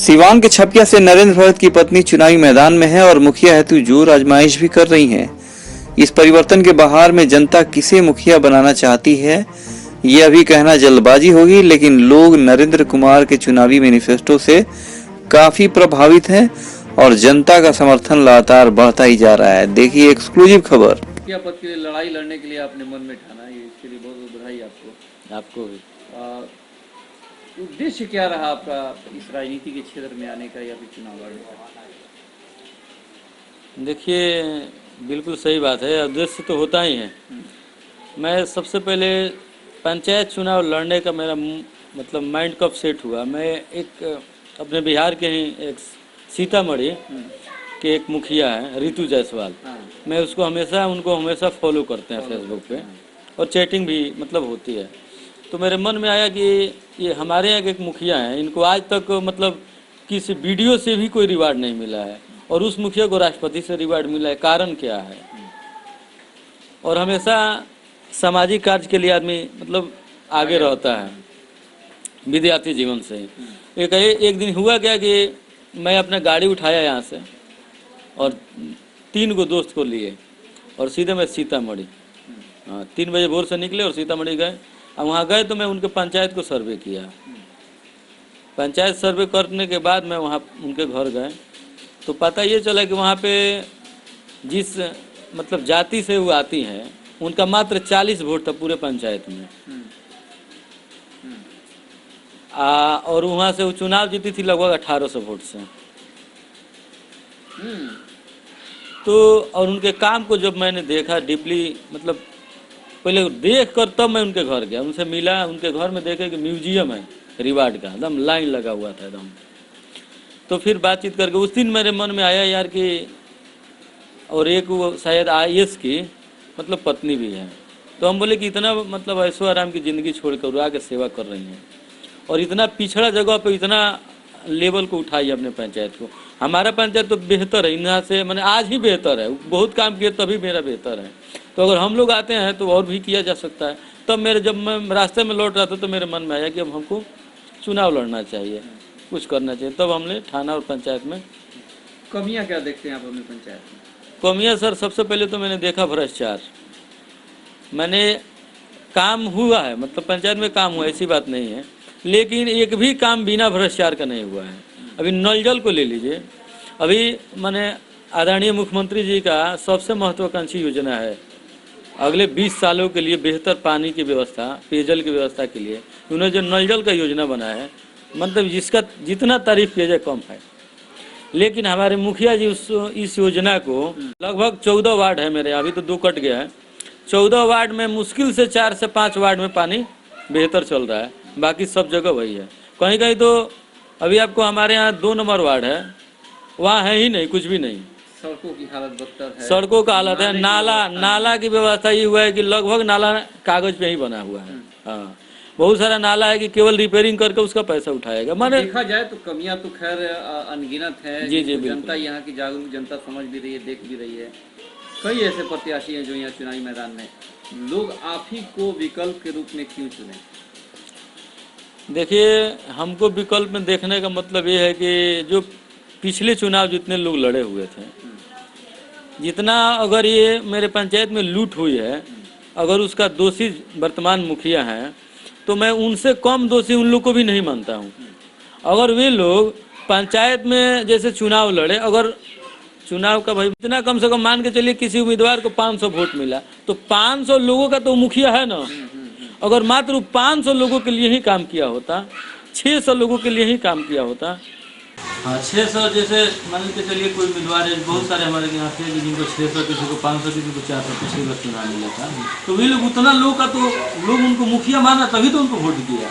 सिवान के छपिया से नरेंद्र भगत की पत्नी चुनावी मैदान में है और मुखिया हेतु जोर आजमाइश भी कर रही हैं। इस परिवर्तन के बहार में जनता किसे मुखिया बनाना चाहती है ये अभी कहना जल्दबाजी होगी, लेकिन लोग नरेंद्र कुमार के चुनावी मैनिफेस्टो से काफी प्रभावित हैं और जनता का समर्थन लगातार बढ़ता ही जा रहा है। देखिए एक्सक्लूसिव खबर। मुखिया पद के लिए लड़ाई लड़ने के लिए आपने मन में ठाना, ये इसके लिए बहुत बहुत बधाई आपको भी। उद्देश्य क्या रहा आपका इस राजनीति के क्षेत्र में आने का या फिर चुनाव लड़ने का? देखिए, बिल्कुल सही बात है, उद्देश्य तो होता ही है। मैं सबसे पहले पंचायत चुनाव लड़ने का मेरा मतलब माइंड कब सेट हुआ, मैं एक अपने बिहार के ही एक सीतामढ़ी के एक मुखिया है रितु जायसवाल, मैं उसको उनको हमेशा फॉलो करते हैं फेसबुक पे और चैटिंग भी मतलब होती है। तो मेरे मन में आया कि ये हमारे यहाँ के एक मुखिया हैं, इनको आज तक मतलब किसी वीडियो से भी कोई रिवार्ड नहीं मिला है और उस मुखिया को राष्ट्रपति से रिवार्ड मिला है। कारण क्या है? और हमेशा सामाजिक कार्य के लिए आदमी मतलब आगे रहता है विद्यार्थी जीवन से। एक दिन हुआ क्या कि मैं अपना गाड़ी उठाया यहाँ से और 3 गो दोस्त को लिए और सीधे मैं सीतामढ़ी 3 बजे भोर से निकले और सीतामढ़ी गए। अब वहाँ गए तो मैं उनके पंचायत को सर्वे किया। पंचायत सर्वे करने के बाद मैं वहाँ उनके घर गए तो पता ये चला कि वहाँ पे जिस मतलब जाति से वो आती हैं उनका मात्र 40 वोट था पूरे पंचायत में। और वहाँ से वो चुनाव जीती थी लगभग 1800 वोट से। तो और उनके काम को जब मैंने देखा डीपली, मतलब पहले देख कर तब मैं उनके घर गया, उनसे मिला। उनके घर में देखे कि म्यूजियम है रिवार्ड का, एकदम लाइन लगा हुआ था एकदम। तो फिर बातचीत करके उस दिन मेरे मन में आया यार कि और एक वो शायद IAS की मतलब पत्नी भी है। तो हम बोले कि इतना मतलब ऐशो आराम की ज़िंदगी छोड़कर आके सेवा कर रही हैं और इतना पिछड़ा जगह पे इतना लेवल को उठाई अपने पंचायत को। हमारा पंचायत तो बेहतर है यहाँ से, मैंने आज ही बेहतर है, बहुत काम किया तभी मेरा बेहतर है। तो अगर हम लोग आते हैं तो और भी किया जा सकता है। तब जब मैं रास्ते में लौट रहा था तो मेरे मन में आया कि अब हमको चुनाव लड़ना चाहिए, कुछ करना चाहिए। तब हमने थाना और पंचायत में। कमियां क्या देखते हैं आप अपनी पंचायत में? कमियां सर, सबसे पहले तो मैंने देखा भ्रष्टाचार। मैंने काम हुआ है, मतलब पंचायत में काम हुआ, ऐसी बात नहीं है, लेकिन एक भी काम बिना भ्रष्टाचार का नहीं हुआ है। अभी नल जल को ले लीजिए, अभी मैंने आदरणीय मुख्यमंत्री जी का सबसे महत्वाकांक्षी योजना है अगले 20 सालों के लिए बेहतर पानी की व्यवस्था, पेयजल की व्यवस्था के लिए उन्होंने जो नल जल का योजना बनाया है, मतलब जिसका जितना तारीफ किया जाए कम है। लेकिन हमारे मुखिया जी इस योजना को लगभग 14 वार्ड है मेरे, अभी तो 2 कट गया है, 14 वार्ड में मुश्किल से 4 से 5 वार्ड में पानी बेहतर चल रहा है, बाकी सब जगह वही है। कहीं कहीं तो अभी आपको हमारे यहाँ 2 नंबर वार्ड है, वहाँ है ही नहीं, कुछ भी नहीं। सड़कों की हालत बदतर है, सड़कों का हालत है, नाला की व्यवस्था ये हुआ है कि लगभग नाला कागज पे ही बना हुआ है। हाँ, बहुत सारा नाला है कि केवल रिपेयरिंग करके उसका पैसा उठाएगा। माने देखा जाए तो कमियां तो खैर अनगिनत है। जी जी, जनता यहाँ की जागरूक जनता समझ भी रही है, देख भी रही है। कई ऐसे प्रत्याशी हैं जो यहाँ चुनावी मैदान में, लोग आप ही को विकल्प के रूप में क्यों चुने? देखिए, हमको विकल्प में देखने का मतलब ये है कि जो पिछले चुनाव जितने लोग लड़े हुए थे, जितना अगर ये मेरे पंचायत में लूट हुई है, अगर उसका दोषी वर्तमान मुखिया हैं तो मैं उनसे कम दोषी उन लोग को भी नहीं मानता हूँ। अगर वे लोग पंचायत में जैसे चुनाव लड़े, अगर चुनाव का भाई इतना कम से कम मान के चलिए किसी उम्मीदवार को 500 वोट मिला तो 500 लोगों का तो मुखिया है ना। अगर मात्र 500 लोगों के लिए ही काम किया होता, 600 लोगों के लिए ही काम किया होता, हाँ 600 जैसे मान के चलिए कोई उम्मीदवार है, बहुत सारे हमारे यहाँ थे कि जिनको 600, किसी को 500, किसी को 400 पिछली बार चुनाव मिला था। तो वे लोग उतना लोग का तो लोग उनको मुखिया माना तभी तो उनको वोट दिया।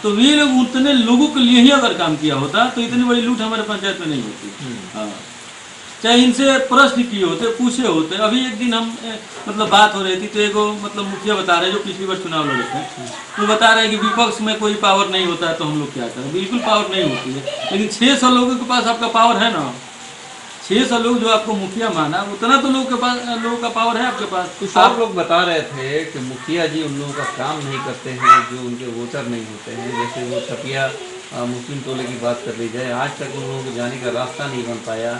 तो वे लोग उतने लोगों के लिए ही अगर काम किया होता तो इतनी बड़ी लूट हमारे पंचायत में नहीं होती। हाँ, चाहे इनसे प्रश्न किए होते, पूछे होते। अभी एक दिन हम मतलब बात हो रही थी तो एगो मतलब मुखिया बता रहे जो पिछली बार चुनाव लड़े थे, वो बता रहे हैं कि विपक्ष में कोई पावर नहीं होता है तो हम लोग क्या करें। बिल्कुल पावर नहीं होती है, लेकिन 600 लोगों के पास आपका पावर है ना। 600 लोग जो आपको मुखिया माना, उतना तो लोगों का पावर है आपके पास। कुछ आप लोग बता रहे थे कि मुखिया जी उन लोगों का काम नहीं करते हैं जो उनके वोटर नहीं होते हैं। जैसे वो छपिया मुस्लिम टोले की बात कर ली जाए, आज तक उन लोगों को जाने का रास्ता नहीं बन पाया,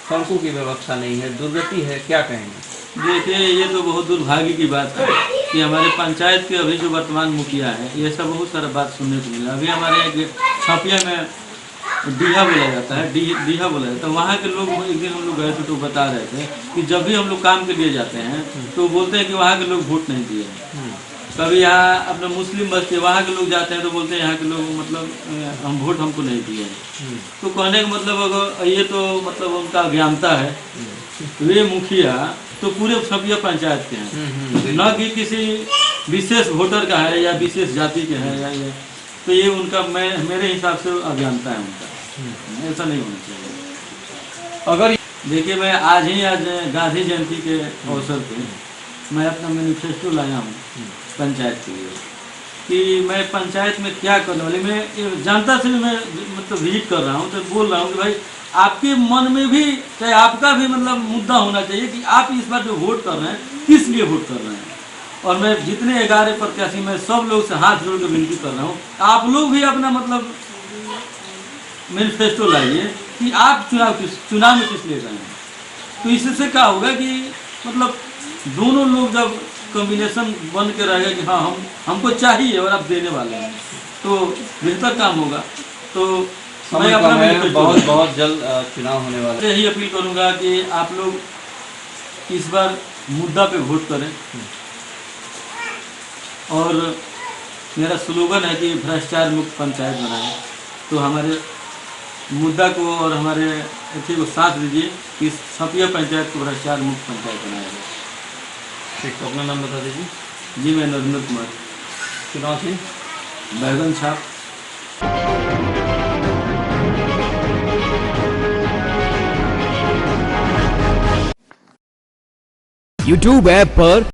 सड़कों की व्यवस्था नहीं है, दुर्गति है, क्या कहेंगे? देखिए, ये तो बहुत दुर्भाग्य की बात है कि हमारे पंचायत के अभी जो वर्तमान मुखिया है, ये सब बहुत सारा बात सुनने को मिला। अभी हमारे एक छपिया में डीहा बोला जाता है, डीहा बोला जाता है, वहाँ के लोग, एक दिन हम लोग गए थे तो बता रहे थे कि जब भी हम लोग काम के लिए जाते हैं तो बोलते हैं कि वहाँ के लोग वोट नहीं दिए हैं। कभी यहाँ अपने मुस्लिम बस्ती वहाँ के लोग जाते हैं तो बोलते हैं यहाँ के लोग मतलब हम वोट हमको नहीं दिए हैं। तो कहने का मतलब अगर ये तो मतलब उनका अज्ञानता है। वे मुखिया तो पूरे छपिया पंचायत के हैं, न कि किसी विशेष वोटर का है या विशेष जाति के है या ये, तो ये उनका मेरे हिसाब से अज्ञानता है उनका, ऐसा नहीं होना चाहिए। अगर देखिए, मैं आज गांधी जयंती के अवसर पे मैं अपना मैनिफेस्टो लाया हूँ पंचायत के लिए कि मैं पंचायत में क्या करने वाली, मैं जनता से भी मैं मतलब विजिट कर रहा हूँ तो बोल रहा हूँ कि भाई आपके मन में भी चाहे आपका भी मतलब मुद्दा होना चाहिए कि आप इस बार जो वोट कर रहे हैं किस लिए वोट कर रहे हैं। और मैं जितने 11 प्रत्याशी मैं सब लोग से हाथ जोड़ कर विनती कर रहा हूँ, आप लोग भी अपना मतलब मैनिफेस्टो लाइए कि आप चुनाव में किस लिए रहे हैं। तो इससे क्या होगा कि मतलब दोनों लोग जब कॉम्बिनेशन बन के रहेगा कि हाँ हमको चाहिए और आप देने वाले हैं तो बेहतर काम होगा। तो मैं अपना बहुत बहुत जल्द चुनाव होने वाला है। यही अपील करूंगा कि आप लोग इस बार मुद्दा पे वोट करें और मेरा स्लोगन है कि भ्रष्टाचार मुक्त पंचायत बनाएं। तो हमारे मुद्दा को और हमारे अथी को साथ दीजिए कि छपिया पंचायत को भ्रष्टाचार मुक्त पंचायत बनाया जाए। ठीक, तो अपना नाम बता दीजिए। जी, मैं नरेंद्र कुमार, चुनाव से बैगन छाप। YouTube ऐप पर